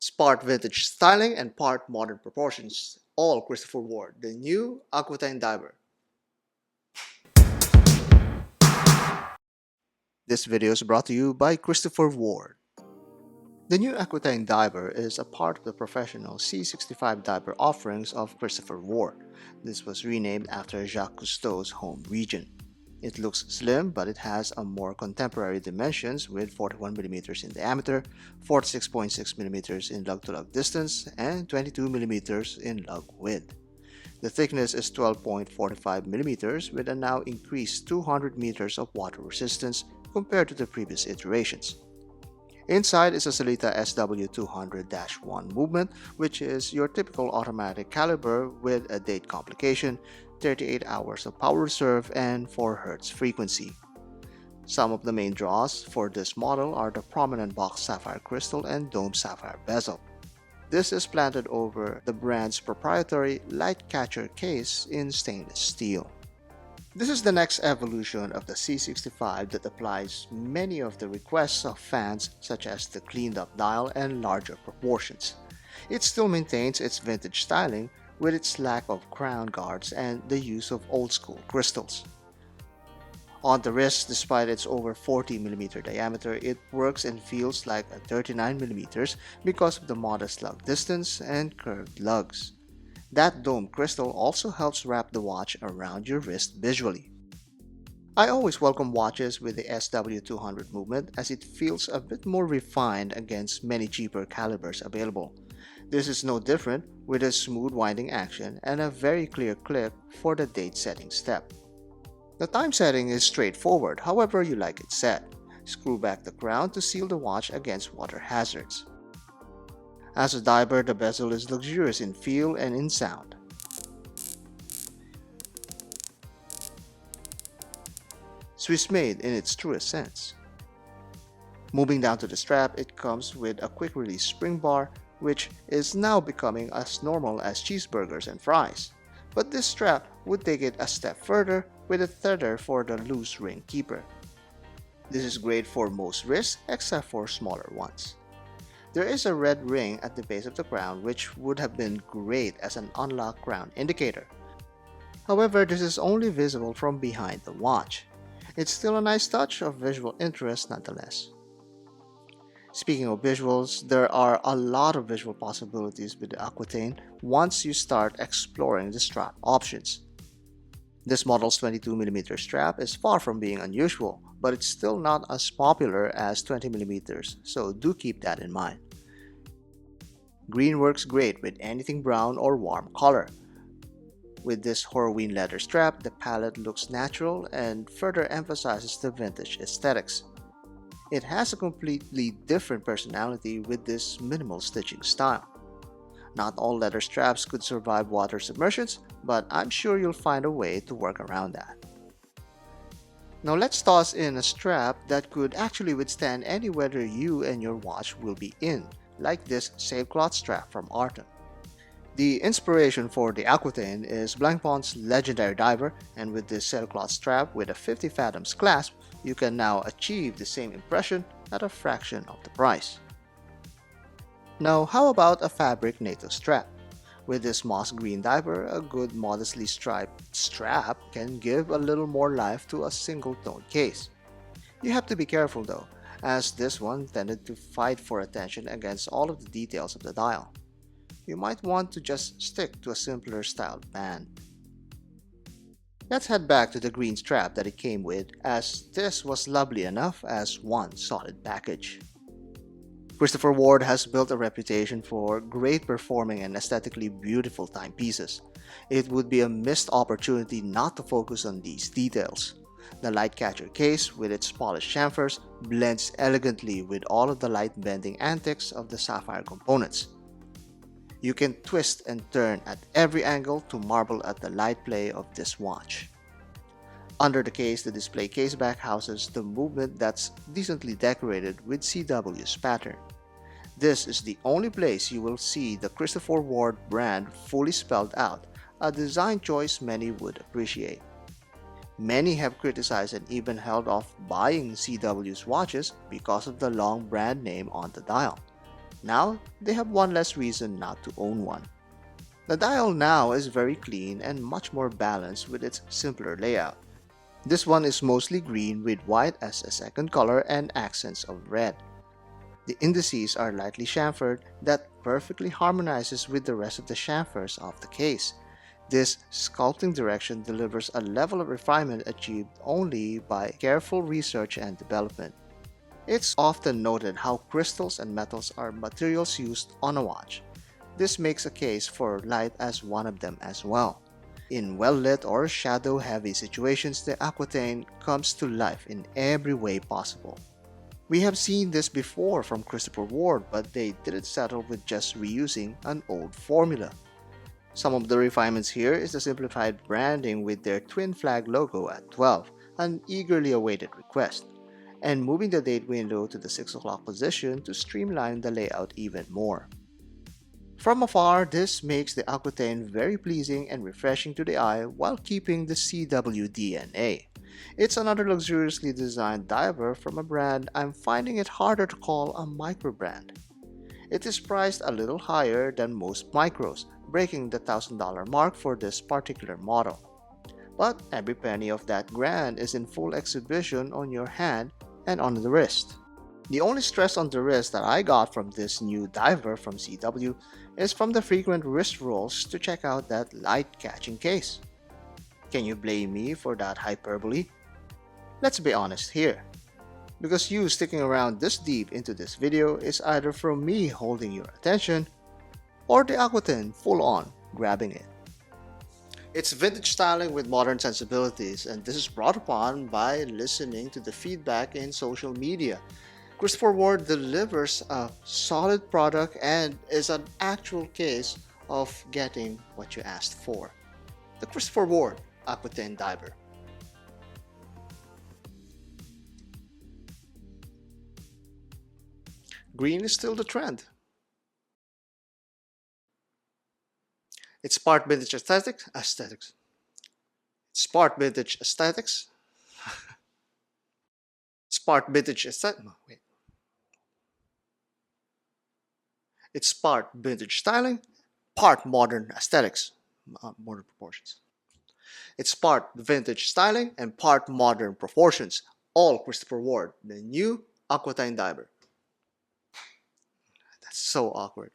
It's part vintage styling and part modern proportions. All Christopher Ward, the new Aquitaine diver. This video is brought to you by Christopher Ward. The new Aquitaine diver is a part of the professional C65 diver offerings of Christopher Ward. This was renamed after Jacques Cousteau's home region. It looks slim, but it has a more contemporary dimensions with 41mm in diameter, 46.6mm in lug-to-lug distance, and 22mm in lug width. The thickness is 12.45mm with a now increased 200 meters of water resistance compared to the previous iterations. Inside is a Sellita SW200-1 movement, which is your typical automatic caliber with a date complication, 38 hours of power reserve, and 4 Hz frequency. Some of the main draws for this model are the prominent box sapphire crystal and dome sapphire bezel. This is planted over the brand's proprietary light catcher case in stainless steel. This is the next evolution of the C65 that applies many of the requests of fans, such as the cleaned up dial and larger proportions. It still maintains its vintage styling with its lack of crown guards and the use of old school crystals. On the wrist, despite its over 40mm diameter, it works and feels like a 39mm because of the modest lug distance and curved lugs. That dome crystal also helps wrap the watch around your wrist visually. I always welcome watches with the SW200 movement as it feels a bit more refined against many cheaper calibers available. This is no different with a smooth winding action and a very clear click for the date setting step. The time setting is straightforward, however you like it set. Screw back the crown to seal the watch against water hazards. As a diver, the bezel is luxurious in feel and in sound. Swiss made in its truest sense. Moving down to the strap, it comes with a quick release spring bar, which is now becoming as normal as cheeseburgers and fries. But this strap would take it a step further with a tether for the loose ring keeper. This is great for most wrists except for smaller ones. There is a red ring at the base of the crown which would have been great as an unlock crown indicator. However, this is only visible from behind the watch. It's still a nice touch of visual interest nonetheless. Speaking of visuals, there are a lot of visual possibilities with the Aquitaine once you start exploring the strap options. This model's 22mm strap is far from being unusual, but it's still not as popular as 20mm, so do keep that in mind. Green works great with anything brown or warm color. With this Horween leather strap, the palette looks natural and further emphasizes the vintage aesthetics. It has a completely different personality with this minimal stitching style. Not all leather straps could survive water submersions, but I'm sure you'll find a way to work around that. Now let's toss in a strap that could actually withstand any weather you and your watch will be in, like this sailcloth strap from Artem. The inspiration for the Aquitaine is Blancpain's legendary diver, and with this sailcloth strap with a 50 fathoms clasp, you can now achieve the same impression at a fraction of the price. Now, how about a fabric NATO strap? With this moss green diver, a good modestly striped strap can give a little more life to a single tone case. You have to be careful though, as this one tended to fight for attention against all of the details of the dial. You might want to just stick to a simpler styled band. Let's head back to the green strap that it came with, as this was lovely enough as one solid package. Christopher Ward has built a reputation for great performing and aesthetically beautiful timepieces. It would be a missed opportunity not to focus on these details. The light catcher case with its polished chamfers blends elegantly with all of the light bending antics of the sapphire components. You can twist and turn at every angle to marvel at the light play of this watch. Under the case, the display caseback houses the movement that's decently decorated with CW's pattern. This is the only place you will see the Christopher Ward brand fully spelled out, a design choice many would appreciate. Many have criticized and even held off buying CW's watches because of the long brand name on the dial. Now, they have one less reason not to own one. The dial now is very clean and much more balanced with its simpler layout. This one is mostly green with white as a second color and accents of red. The indices are lightly chamfered that perfectly harmonizes with the rest of the chamfers of the case. This sculpting direction delivers a level of refinement achieved only by careful research and development. It's often noted how crystals and metals are materials used on a watch. This makes a case for light as one of them as well. In well-lit or shadow-heavy situations, the Aquitaine comes to life in every way possible. We have seen this before from Christopher Ward, but they didn't settle with just reusing an old formula. Some of the refinements here is the simplified branding with their twin flag logo at 12, an eagerly awaited request, and moving the date window to the 6 o'clock position to streamline the layout even more. From afar, this makes the Aquitaine very pleasing and refreshing to the eye while keeping the CW DNA. It's another luxuriously designed diver from a brand I'm finding it harder to call a microbrand. It is priced a little higher than most micros, breaking the $1,000 mark for this particular model. But every penny of that grand is in full exhibition on your hand and on the wrist. The only stress on the wrist that I got from this new diver from CW is from the frequent wrist rolls to check out that light-catching case. Can you blame me for that hyperbole? Let's be honest here, because you sticking around this deep into this video is either from me holding your attention or the Aquitaine full-on grabbing it. It's vintage styling with modern sensibilities, and this is brought upon by listening to the feedback in social media. Christopher Ward delivers a solid product and is an actual case of getting what you asked for. The Christopher Ward Aquitaine Diver. Green is still the trend. It's part vintage aesthetics. It's part vintage aesthetics. It's part vintage aesthetic. No, wait. It's part vintage styling, part modern aesthetics, modern proportions. It's part vintage styling and part modern proportions. All Christopher Ward, the new Aquitaine Diver. That's so awkward.